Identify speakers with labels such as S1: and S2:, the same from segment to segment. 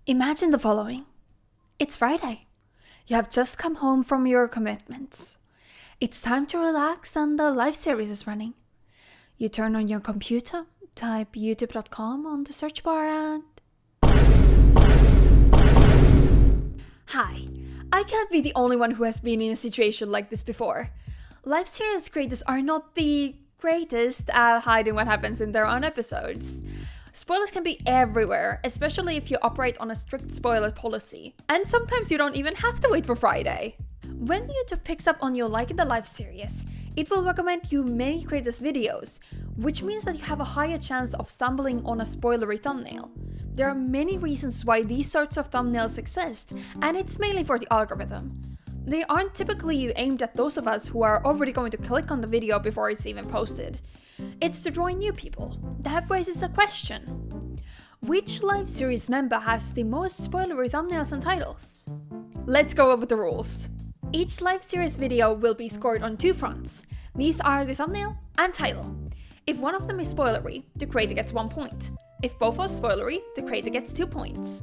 S1: Imagine the following. It's Friday. You have just come home from your commitments. It's time to relax and the live series is running. You turn on your computer, type youtube.com on the search bar and... Hi, I can't be the only one who has been in a situation like this before. Live series creators are not the greatest at hiding what happens in their own episodes. Spoilers can be everywhere, especially if you operate on a strict spoiler policy. And sometimes you don't even have to wait for Friday. When YouTube picks up on you liking the live series, it will recommend you many creators' videos, which means that you have a higher chance of stumbling on a spoilery thumbnail. There are many reasons why these sorts of thumbnails exist, and it's mainly for the algorithm. They aren't typically aimed at those of us who are already going to click on the video before it's even posted. It's to draw in new people. That raises a question. Which live series member has the most spoilery thumbnails and titles? Let's go over the rules. Each live series video will be scored on two fronts. These are the thumbnail and title. If one of them is spoilery, the creator gets 1 point. If both are spoilery, the creator gets 2 points.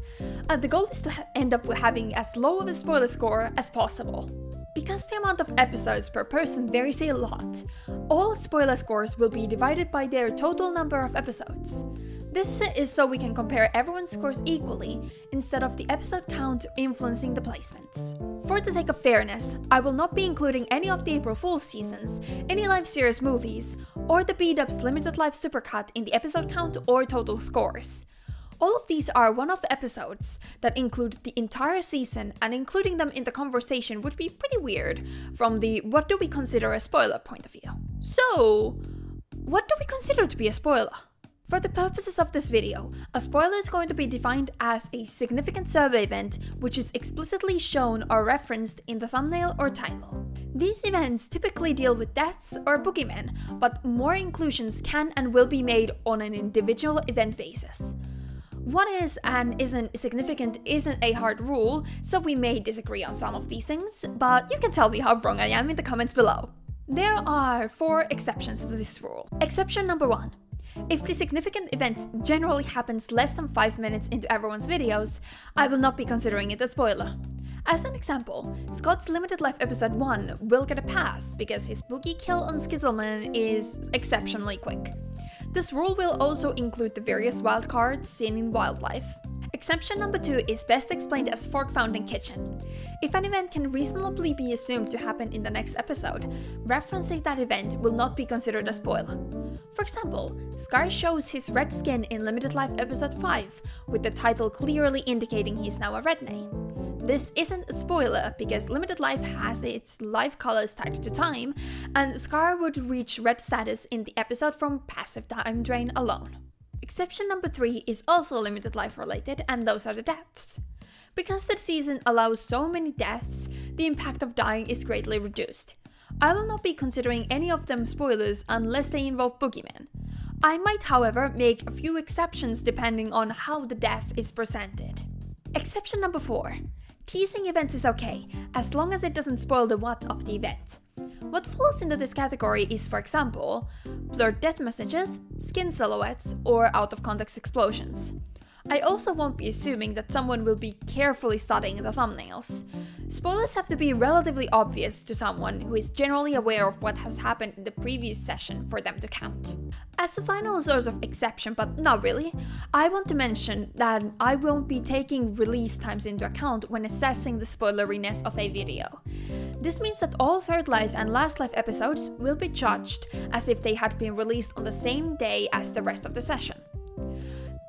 S1: The goal is to end up with having as low of a spoiler score as possible. Because the amount of episodes per person varies a lot, all spoiler scores will be divided by their total number of episodes. This is so we can compare everyone's scores equally, instead of the episode count influencing the placements. For the sake of fairness, I will not be including any of the April Fool's seasons, any live series movies, or the B-Dubs limited live supercut in the episode count or total scores. All of these are one-off episodes that include the entire season, and including them in the conversation would be pretty weird from the what do we consider a spoiler point of view. So, what do we consider to be a spoiler? For the purposes of this video, a spoiler is going to be defined as a significant survey event which is explicitly shown or referenced in the thumbnail or title. These events typically deal with deaths or boogeymen, but more inclusions can and will be made on an individual event basis. What is and isn't significant isn't a hard rule, so we may disagree on some of these things, but you can tell me how wrong I am in the comments below. There are 4 exceptions to this rule. Exception number 1. If the significant event generally happens less than 5 minutes into everyone's videos, I will not be considering it a spoiler. As an example, Scott's Limited Life episode 1 will get a pass because his boogie kill on Skizzleman is exceptionally quick. This rule will also include the various wildcards seen in Wildlife. Exception number 2 is best explained as fork found in kitchen. If an event can reasonably be assumed to happen in the next episode, referencing that event will not be considered a spoiler. For example, Scar shows his red skin in Limited Life episode 5, with the title clearly indicating he's now a redney. This isn't a spoiler because Limited Life has its life colors tied to time, and Scar would reach red status in the episode from passive time drain alone. Exception number 3 is also Limited Life related, and those are the deaths. Because the season allows so many deaths, the impact of dying is greatly reduced. I will not be considering any of them spoilers unless they involve boogeymen. I might, however, make a few exceptions depending on how the death is presented. Exception number 4. Teasing events is okay, as long as it doesn't spoil the what of the event. What falls into this category is, for example, blurred death messages, skin silhouettes, or out-of-context explosions. I also won't be assuming that someone will be carefully studying the thumbnails. Spoilers have to be relatively obvious to someone who is generally aware of what has happened in the previous session for them to count. As a final sort of exception, but not really, I want to mention that I won't be taking release times into account when assessing the spoileriness of a video. This means that all Third Life and Last Life episodes will be judged as if they had been released on the same day as the rest of the session.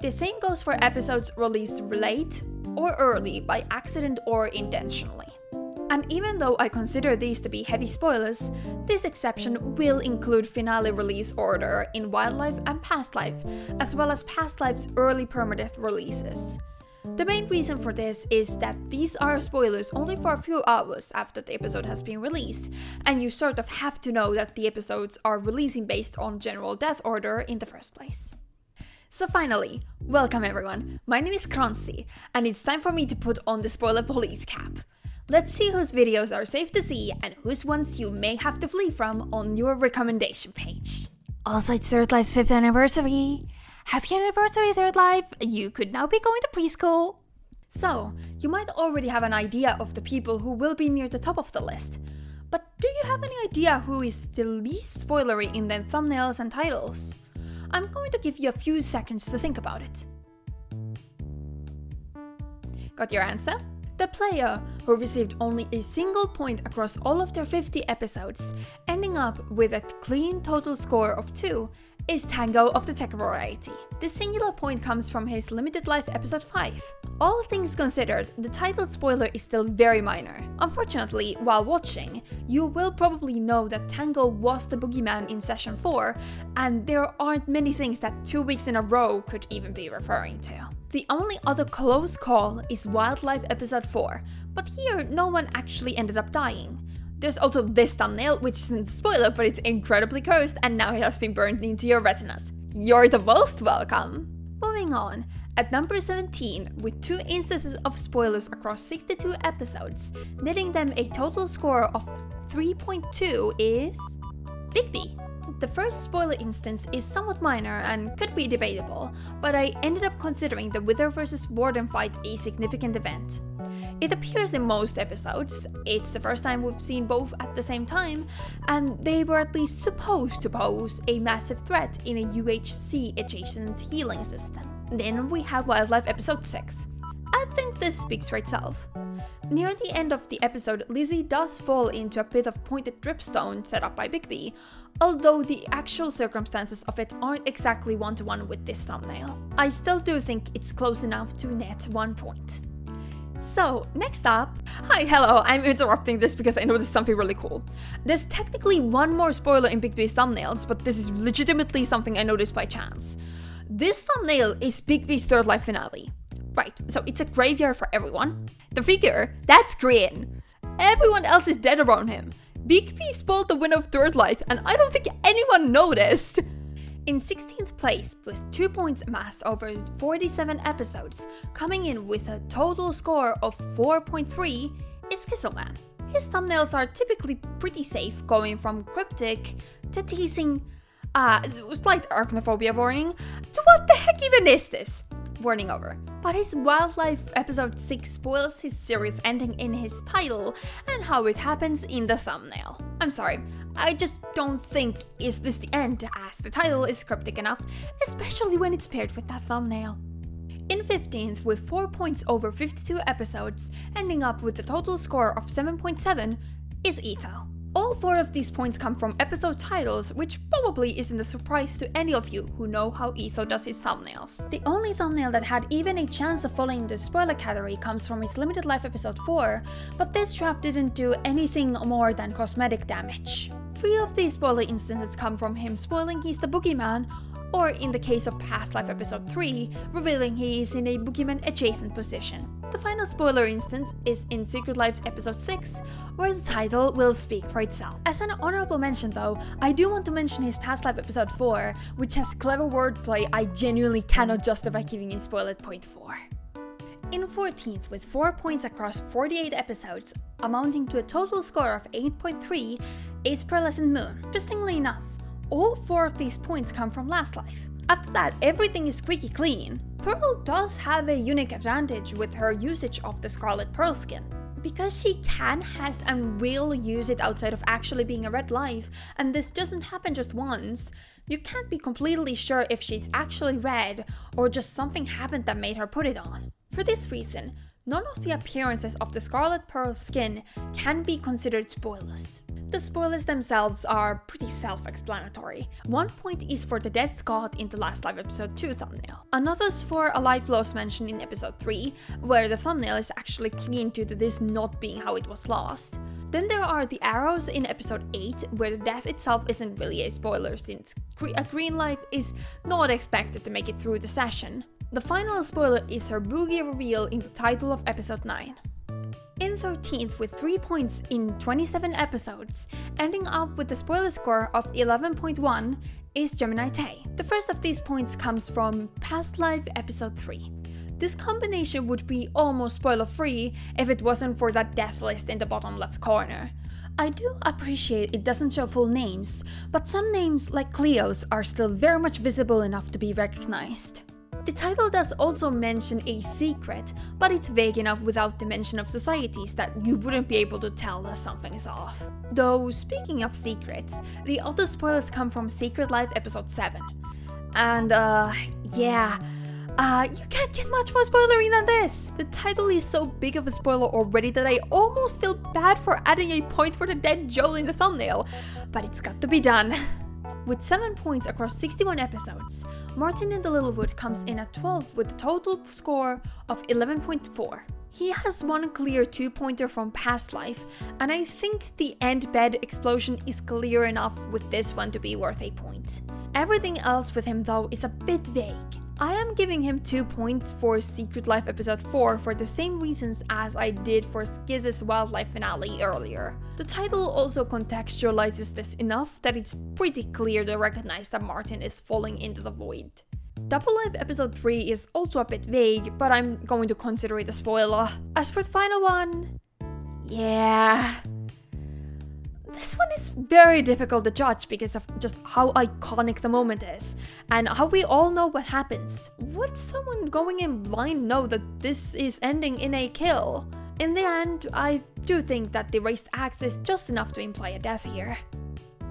S1: The same goes for episodes released late or early by accident or intentionally. And even though I consider these to be heavy spoilers, this exception will include finale release order in Wildlife and Past Life, as well as Past Life's early permadeath releases. The main reason for this is that these are spoilers only for a few hours after the episode has been released, and you sort of have to know that the episodes are releasing based on general death order in the first place. So finally, welcome everyone, my name is Cronssi, and it's time for me to put on the spoiler police cap. Let's see whose videos are safe to see and whose ones you may have to flee from on your recommendation page. Also, it's Third Life's 5th anniversary! Happy anniversary, Third Life! You could now be going to preschool! So, you might already have an idea of the people who will be near the top of the list. But do you have any idea who is the least spoilery in their thumbnails and titles? I'm going to give you a few seconds to think about it. Got your answer? The player who received only a single point across all of their 50 episodes, ending up with a clean total score of 2, is Tango of the Tech variety. This singular point comes from his limited life episode 5. All things considered, the title spoiler is still very minor. Unfortunately, while watching, you will probably know that Tango was the boogeyman in session 4, and there aren't many things that 2 weeks in a row could even be referring to. The only other close call is Wildlife episode 4, but here no one actually ended up dying. There's also this thumbnail, which isn't a spoiler, but it's incredibly cursed and now it has been burned into your retinas. You're the most welcome! Moving on, at number 17, with 2 instances of spoilers across 62 episodes, netting them a total score of 3.2 is Bigby. The first spoiler instance is somewhat minor and could be debatable, but I ended up considering the Wither vs Warden fight a significant event. It appears in most episodes, it's the first time we've seen both at the same time, and they were at least supposed to pose a massive threat in a UHC adjacent healing system. Then we have Wildlife episode 6. I think this speaks for itself. Near the end of the episode, Lizzie does fall into a pit of pointed dripstone set up by Bigby, although the actual circumstances of it aren't exactly one-to-one with this thumbnail. I still do think it's close enough to net 1 point. So, next up, hello, I'm interrupting this because I noticed something really cool. There's technically one more spoiler in Bigby's thumbnails, but this is legitimately something I noticed by chance. This thumbnail is Bigby's third life finale. Right, so it's a graveyard for everyone. The figure, that's green. Everyone else is dead around him. Bigby spoiled the winner of third life, and I don't think anyone noticed. In 16th place, with 2 points amassed over 47 episodes, coming in with a total score of 4.3, is Kisselman. His thumbnails are typically pretty safe, going from cryptic to teasing, slight arachnophobia warning, to what the heck even is this? Warning over. But his Wildlife episode 6 spoils his series ending in his title and how it happens in the thumbnail. I'm sorry, I just don't think is this the end, as the title is cryptic enough, especially when it's paired with that thumbnail. In 15th, with 4 points over 52 episodes, ending up with a total score of 7.7, is Etho. All 4 of these points come from episode titles, which probably isn't a surprise to any of you who know how Etho does his thumbnails. The only thumbnail that had even a chance of falling in the spoiler category comes from his limited life episode 4, but this trap didn't do anything more than cosmetic damage. 3 of these spoiler instances come from him spoiling he's the boogeyman, or in the case of Past Life episode 3, revealing he is in a boogeyman adjacent position. The final spoiler instance is in Secret Life's episode 6, where the title will speak for itself. As an honorable mention though, I do want to mention his Past Life episode 4, which has clever wordplay I genuinely cannot justify giving a spoiler point for. In 14th, with 4 points across 48 episodes, amounting to a total score of 8.3, is Pearlescent Moon. Interestingly enough, all 4 of these points come from Last Life. After that, everything is squeaky clean. Pearl does have a unique advantage with her usage of the Scarlet Pearl skin. Because she can, has, and will use it outside of actually being a red life, and this doesn't happen just once, you can't be completely sure if she's actually red or just something happened that made her put it on. For this reason, none of the appearances of the Scarlet Pearl skin can be considered spoilers. The spoilers themselves are pretty self-explanatory. 1 point is for the dead Scott in the Last Life episode 2 thumbnail. Another's for a life loss mentioned in episode 3, where the thumbnail is actually clean due to this not being how it was lost. Then there are the arrows in episode 8, where the death itself isn't really a spoiler since a green life is not expected to make it through the session. The final spoiler is her boogie reveal in the title of episode 9. In 13th, with 3 points in 27 episodes, ending up with a spoiler score of 11.1, is Gemini Tay. The first of these points comes from Past Life episode 3. This combination would be almost spoiler-free if it wasn't for that death list in the bottom left corner. I do appreciate it doesn't show full names, but some names, like Cleo's, are still very much visible enough to be recognized. The title does also mention a secret, but it's vague enough without the mention of societies that you wouldn't be able to tell that something is off. Though, speaking of secrets, the other spoilers come from Secret Life episode 7. And you can't get much more spoilery than this! The title is so big of a spoiler already that I almost feel bad for adding a point for the dead Joel in the thumbnail, but it's got to be done. With 7 points across 61 episodes, Martin in the Littlewood comes in at 12 with a total score of 11.4. He has one clear 2-pointer from Past Life, and I think the end bed explosion is clear enough with this one to be worth a point. Everything else with him though is a bit vague. I am giving him 2 points for Secret Life episode 4 for the same reasons as I did for Skiz's wildlife finale earlier. The title also contextualizes this enough that it's pretty clear to recognize that Martin is falling into the void. Double Life episode 3 is also a bit vague, but I'm going to consider it a spoiler. As for the final one, this one is very difficult to judge because of just how iconic the moment is, and how we all know what happens. Would someone going in blind know that this is ending in a kill? In the end, I do think that the raised axe is just enough to imply a death here.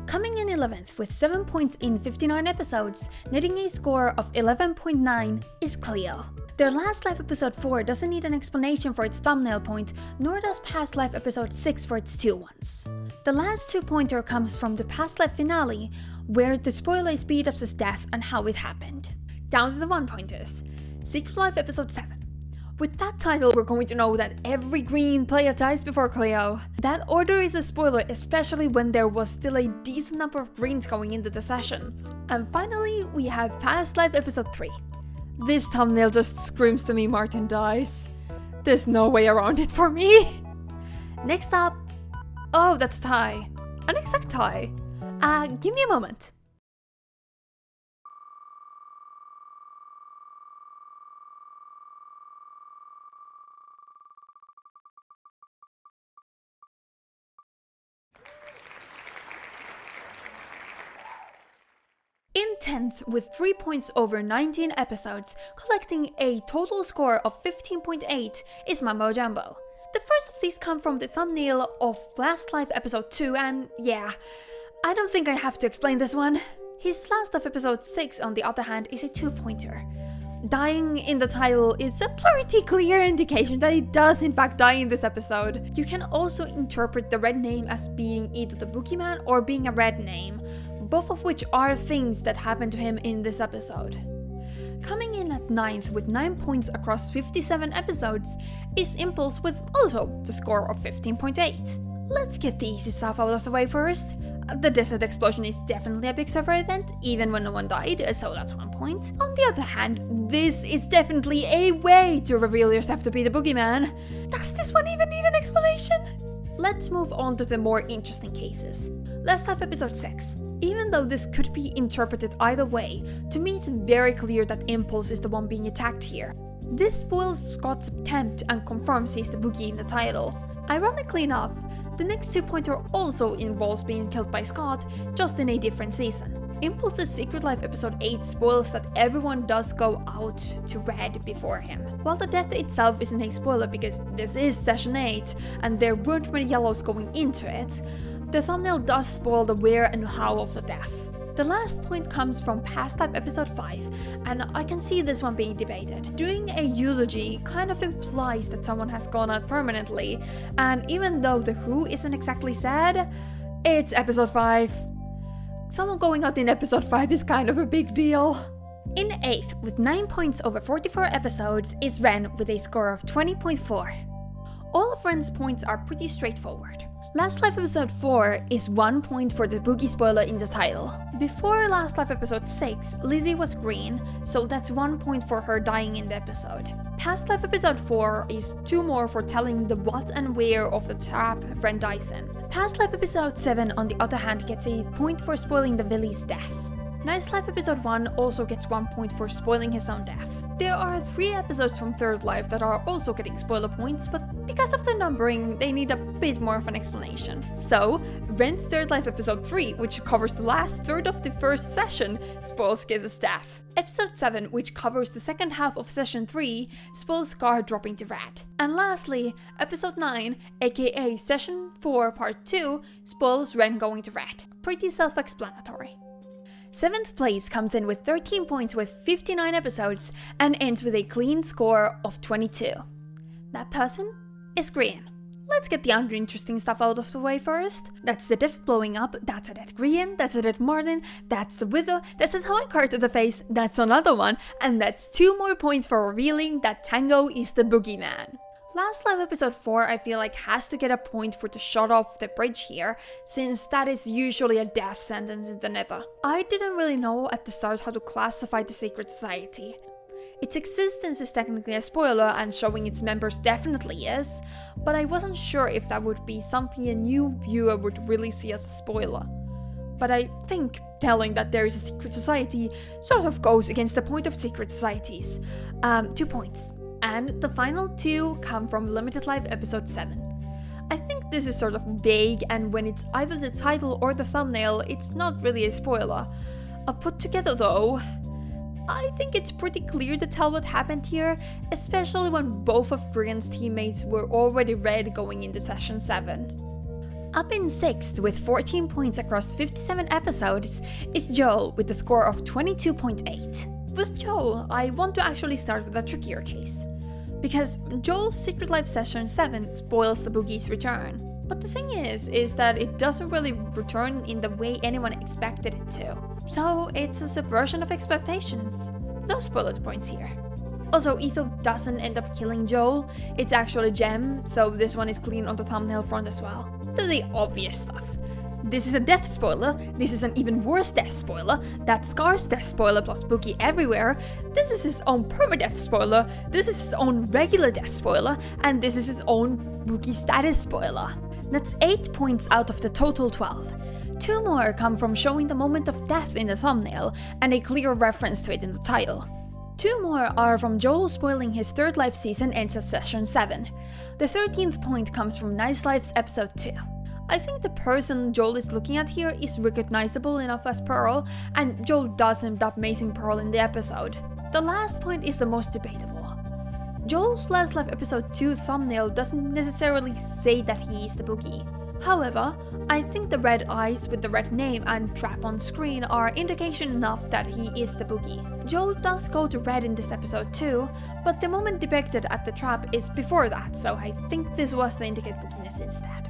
S1: Coming in 11th with 7 points in 59 episodes, netting a score of 11.9 is Cleo. Their Last Life episode 4 doesn't need an explanation for its thumbnail point, nor does Past Life episode 6 for its 2 ones. The last 2-pointer comes from the Past Life finale, where the spoiler speed ups his death and how it happened. Down to the 1-pointers. Secret Life episode 7. With that title, we're going to know that every green player dies before Cleo. That order is a spoiler, especially when there was still a decent number of greens going into the session. And finally, we have Past Life episode 3. This thumbnail just screams to me Martin dies. There's no way around it for me. Next up, oh, that's tie. An exact tie. Give me a moment. In 10th with 3 points over 19 episodes, collecting a total score of 15.8 is Mambo Jumbo. The first of these come from the thumbnail of Last Life episode 2 and I don't think I have to explain this one. His Last Life episode 6 on the other hand is a 2-pointer. Dying in the title is a pretty clear indication that he does in fact die in this episode. You can also interpret the red name as being either the boogeyman or being a red name, both of which are things that happen to him in this episode. Coming in at 9th with 9 points across 57 episodes is Impulse with also the score of 15.8. Let's get the easy stuff out of the way first. The desert explosion is definitely a big server event, even when no one died, so that's 1 point. On the other hand, this is definitely a way to reveal yourself to be the boogeyman. Does this one even need an explanation? Let's move on to the more interesting cases. Last Life episode 6. Even though this could be interpreted either way, to me it's very clear that Impulse is the one being attacked here. This spoils Scott's attempt and confirms he's the boogie in the title. Ironically enough, the next 2-pointer also involves being killed by Scott, just in a different season. Impulse's Secret Life episode 8 spoils that everyone does go out to red before him. While the death itself isn't a spoiler because this is session 8 and there weren't many yellows going into it, the thumbnail does spoil the where and how of the death. The last point comes from Past Life episode 5, and I can see this one being debated. Doing a eulogy kind of implies that someone has gone out permanently, and even though the who isn't exactly said, it's episode 5. Someone going out in episode 5 is kind of a big deal. In 8th, with 9 points over 44 episodes, is Ren with a score of 20.4. All of Ren's points are pretty straightforward. Last Life episode 4 is 1 point for the boogie spoiler in the title. Before Last Life episode 6, Lizzie was green, so that's 1 point for her dying in the episode. Past Life episode 4 is 2 more for telling the what and where of the trap Ren dies in. Past Life episode 7 on the other hand gets a point for spoiling the Villy's death. Nice Life episode 1 also gets 1 point for spoiling his own death. There are 3 episodes from Third Life that are also getting spoiler points, but because of the numbering, they need a bit more of an explanation. So, Ren's Third Life episode 3, which covers the last third of the first session, spoils Kiz's death. Episode 7, which covers the second half of session 3, spoils Scar dropping to Rat. And lastly, episode 9, aka session 4 part 2, spoils Ren going to Rat. Pretty self-explanatory. 7th place comes in with 13 points with 59 episodes and ends with a clean score of 22. That person is Grian. Let's get the uninteresting stuff out of the way first. That's the desk blowing up, that's a dead Grian, that's a dead Martin, that's the Wither, that's a toy card to the face, that's another one, and that's 2 more points for revealing that Tango is the boogeyman. Last Live episode 4 I feel like has to get a point for the shot off the bridge here, since that is usually a death sentence in the Nether. I didn't really know at the start how to classify the Secret Society. Its existence is technically a spoiler and showing its members definitely is, but I wasn't sure if that would be something a new viewer would really see as a spoiler. But I think telling that there is a secret society sort of goes against the point of secret societies. 2 points. And the final 2 come from Limited Life episode 7. I think this is sort of vague, and when it's either the title or the thumbnail, it's not really a spoiler. Put together though, I think it's pretty clear to tell what happened here, especially when both of Grian's teammates were already red going into session 7. Up in 6th with 14 points across 57 episodes is Joel with a score of 22.8. With Joel, I want to actually start with a trickier case, because Joel's Secret Life session 7 spoils the boogie's return. But the thing is that it doesn't really return in the way anyone expected it to. So it's a subversion of expectations. No spoiler points here. Also, Etho doesn't end up killing Joel, it's actually Jem, so this one is clean on the thumbnail front as well. The obvious stuff. This is a death spoiler, this is an even worse death spoiler, that's Scar's death spoiler plus Boogie everywhere, this is his own permadeath spoiler, this is his own regular death spoiler, and this is his own Boogie status spoiler. That's 8 points out of the total 12. 2 more come from showing the moment of death in the thumbnail, and a clear reference to it in the title. 2 more are from Joel spoiling his Third Life season ends at session 7. The 13th point comes from Nice Life's episode 2. I think the person Joel is looking at here is recognizable enough as Pearl, and Joel does end up macing Pearl in the episode. The last point is the most debatable. Joel's Last Life episode 2 thumbnail doesn't necessarily say that he is the boogie. However, I think the red eyes with the red name and trap on screen are indication enough that he is the boogie. Joel does go to red in this episode too, but the moment depicted at the trap is before that, so I think this was to indicate booginess instead.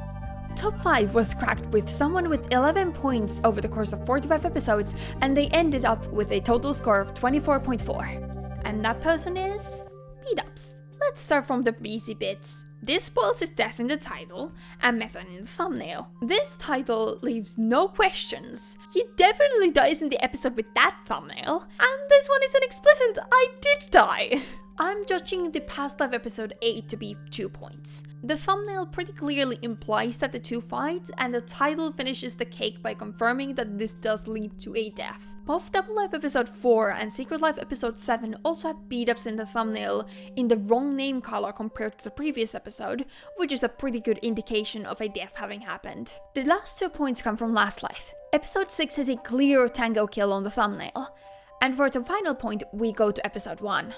S1: Top 5 was cracked with someone with 11 points over the course of 45 episodes, and they ended up with a total score of 24.4. And that person is Beat-Ups. Let's start from the easy bits. This spoils his death in the title and method in the thumbnail. This title leaves no questions. He definitely dies in the episode with that thumbnail, and this one is an explicit I did die. I'm judging the Past Life episode 8 to be 2 points. The thumbnail pretty clearly implies that the two fight, and the title finishes the cake by confirming that this does lead to a death. Both Double Life episode 4 and Secret Life episode 7 also have beat-ups in the thumbnail in the wrong name color compared to the previous episode, which is a pretty good indication of a death having happened. The last 2 points come from Last Life. Episode 6 has a clear Tango kill on the thumbnail. And for the final point, we go to episode 1.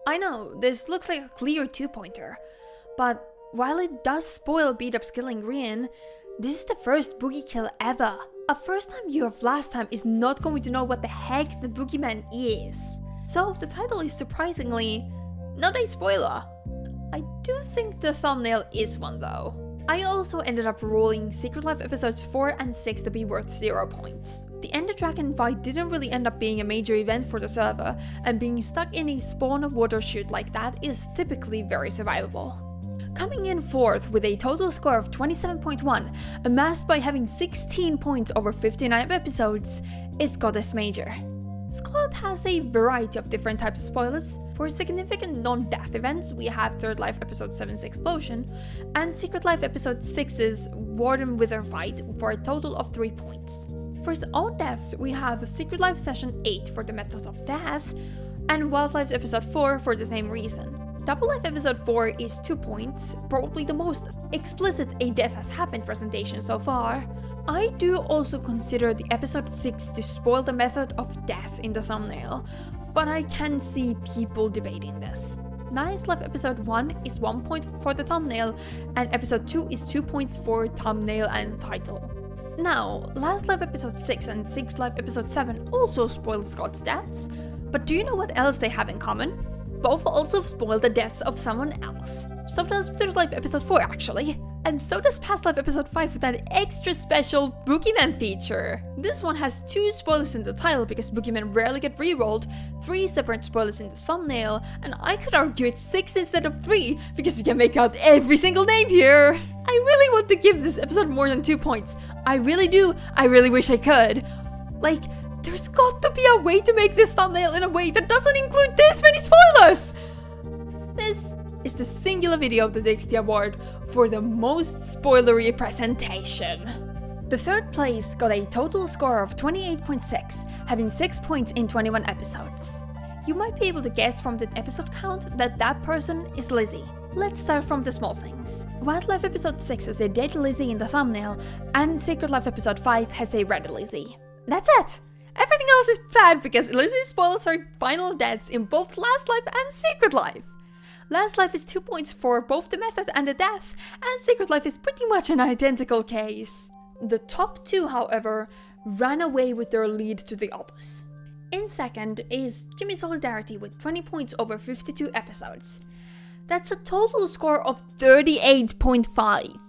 S1: I know, this looks like a clear 2-pointer, but while it does spoil beat-ups killing Grian, this is the first boogie kill ever. A first-time viewer of Last Time is not going to know what the heck the boogeyman is. So the title is surprisingly not a spoiler. I do think the thumbnail is one though. I also ended up ruling Secret Life episodes 4 and 6 to be worth 0 points. The Ender Dragon fight didn't really end up being a major event for the server, and being stuck in a spawn water chute like that is typically very survivable. Coming in 4th with a total score of 27.1, amassed by having 16 points over 59 episodes, is Goddess Major. Scott has a variety of different types of spoilers. For significant non-death events, we have Third Life episode 7's Explosion, and Secret Life episode 6's Warden Wither fight for a total of 3 points. For his own deaths, we have Secret Life Session 8 for the Method of Death, and Wildlife Episode 4 for the same reason. Double Life Episode 4 is 2 points, probably the most explicit a death has happened presentation so far. I do also consider the Episode 6 to spoil the Method of Death in the thumbnail, but I can see people debating this. Nice Life Episode 1 is 1 point for the thumbnail, and Episode 2 is 2 points for thumbnail and title. Now, Last Life Episode 6 and Secret Life Episode 7 also spoil Scott's deaths, but do you know what else they have in common? Both also spoil the deaths of someone else. So does Third Life Episode 4 actually. And so does Past Life Episode 5 with that extra special Boogeyman feature. This one has 2 spoilers in the title because Boogeymen rarely get rerolled, 3 separate spoilers in the thumbnail, and I could argue it's 6 instead of 3 because you can make out every single name here. I really want to give this episode more than 2 points. I really do. I really wish I could. Like, there's got to be a way to make this thumbnail in a way that doesn't include this many spoilers! This is the singular video that takes the award for the most spoilery presentation. The third place got a total score of 28.6, having 6 points in 21 episodes. You might be able to guess from the episode count that that person is Lizzie. Let's start from the small things. Wildlife Episode 6 has a dead Lizzie in the thumbnail, and Secret Life Episode 5 has a red Lizzie. That's it! Everything else is bad because Lizzie spoils her final deaths in both Last Life and Secret Life. Last Life is 2 points for both the method and the death, and Secret Life is pretty much an identical case. The top 2, however, ran away with their lead to the others. In second is Jimmy Solidarity with 20 points over 52 episodes. That's a total score of 38.5.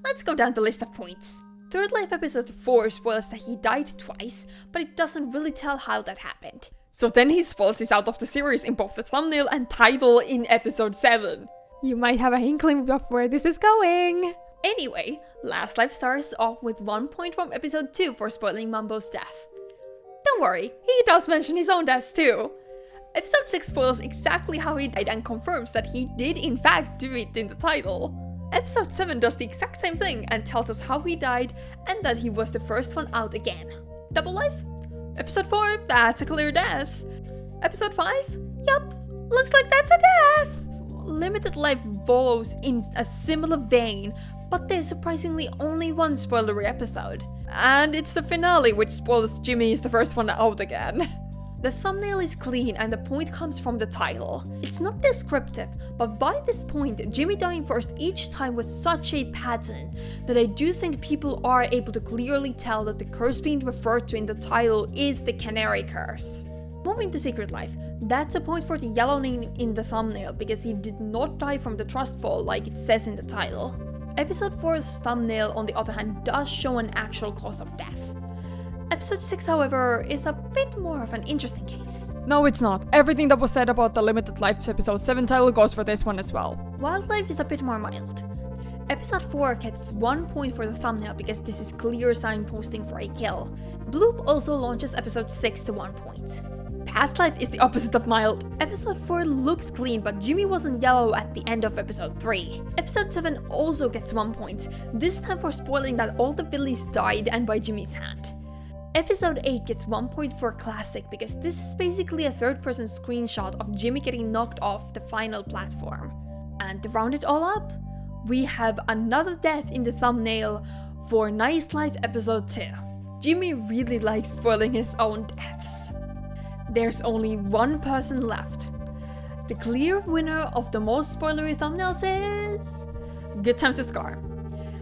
S1: Let's go down the list of points. Third Life Episode 4 spoils that he died twice, but it doesn't really tell how that happened. So then he spoils he's out of the series in both the thumbnail and title in Episode 7. You might have an inkling of where this is going. Anyway, Last Life starts off with 1 point from Episode 2 for spoiling Mumbo's death. Don't worry, he does mention his own deaths too. Episode 6 spoils exactly how he died and confirms that he did in fact do it in the title. Episode 7 does the exact same thing and tells us how he died and that he was the first one out again. Double Life? Episode 4, that's a clear death. Episode 5? Yup, looks like that's a death. Limited Life follows in a similar vein, but there's surprisingly only one spoilery episode. And it's the finale, which spoils Jimmy is the first one out again. The thumbnail is clean and the point comes from the title. It's not descriptive, but by this point, Jimmy dying first each time was such a pattern that I do think people are able to clearly tell that the curse being referred to in the title is the Canary Curse. Moving to Secret Life, that's a point for the yellow name in the thumbnail because he did not die from the trust fall like it says in the title. Episode 4's thumbnail, on the other hand, does show an actual cause of death. Episode 6, however, is a bit more of an interesting case.
S2: No, it's not. Everything that was said about the Limited Life Episode 7 title goes for this one as well.
S1: Wildlife is a bit more mild. Episode 4 gets 1 point for the thumbnail because this is clear signposting for a kill. Bloop also launches Episode 6 to 1 point. Past Life is the opposite of mild. Episode 4 looks clean, but Jimmy wasn't yellow at the end of Episode 3. Episode 7 also gets 1 point, this time for spoiling that all the Villies died and by Jimmy's hand. Episode 8 gets 1 point for classic because this is basically a third-person screenshot of Jimmy getting knocked off the final platform. And to round it all up, we have another death in the thumbnail for Nice Life Episode 2. Jimmy really likes spoiling his own deaths. There's only one person left. The clear winner of the most spoilery thumbnails is Good Times with Scar.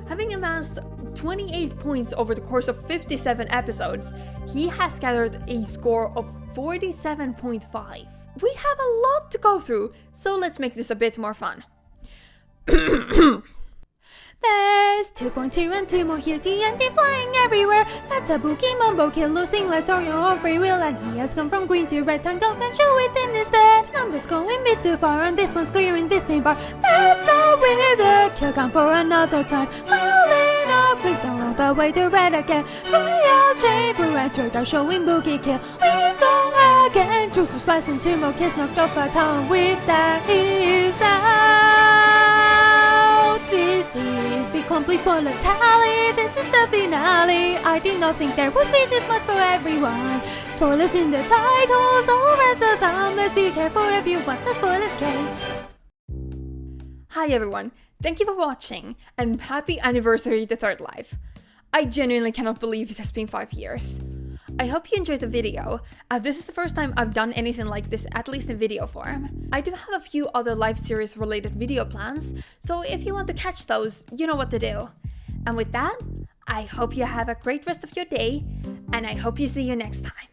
S1: Having amassed 28 points over the course of 57 episodes, he has gathered a score of 47.5. We have a lot to go through, so let's make this a bit more fun.
S3: There's 2.2 and 2 more here, TNT flying everywhere. That's a Bookie Mumbo kill, losing lives or your own free will. And he has come from green to red, Tango can show it in his dead. Numbers going a bit too far, and this one's clearing this same bar. That's a winner, kill count for another time. Rolling up, please don't roll the way to red again. Fly out, chamber and straight out, showing Bookie kill. We go again, True slicing 2 more kills, knocked off a town with that he's out. This is the complete Please spoiler tally, this is the finale. I did not think there would be this much for everyone. Spoilers in the titles or at the thumbnails. Be careful if you want the spoilers, Kate.
S1: Hi everyone, thank you for watching, and happy anniversary to Third Life. I genuinely cannot believe it has been 5 years. I hope you enjoyed the video, as this is the first time I've done anything like this, at least in video form. I do have a few other live series related video plans, so if you want to catch those, you know what to do. And with that, I hope you have a great rest of your day, and I hope you see you next time.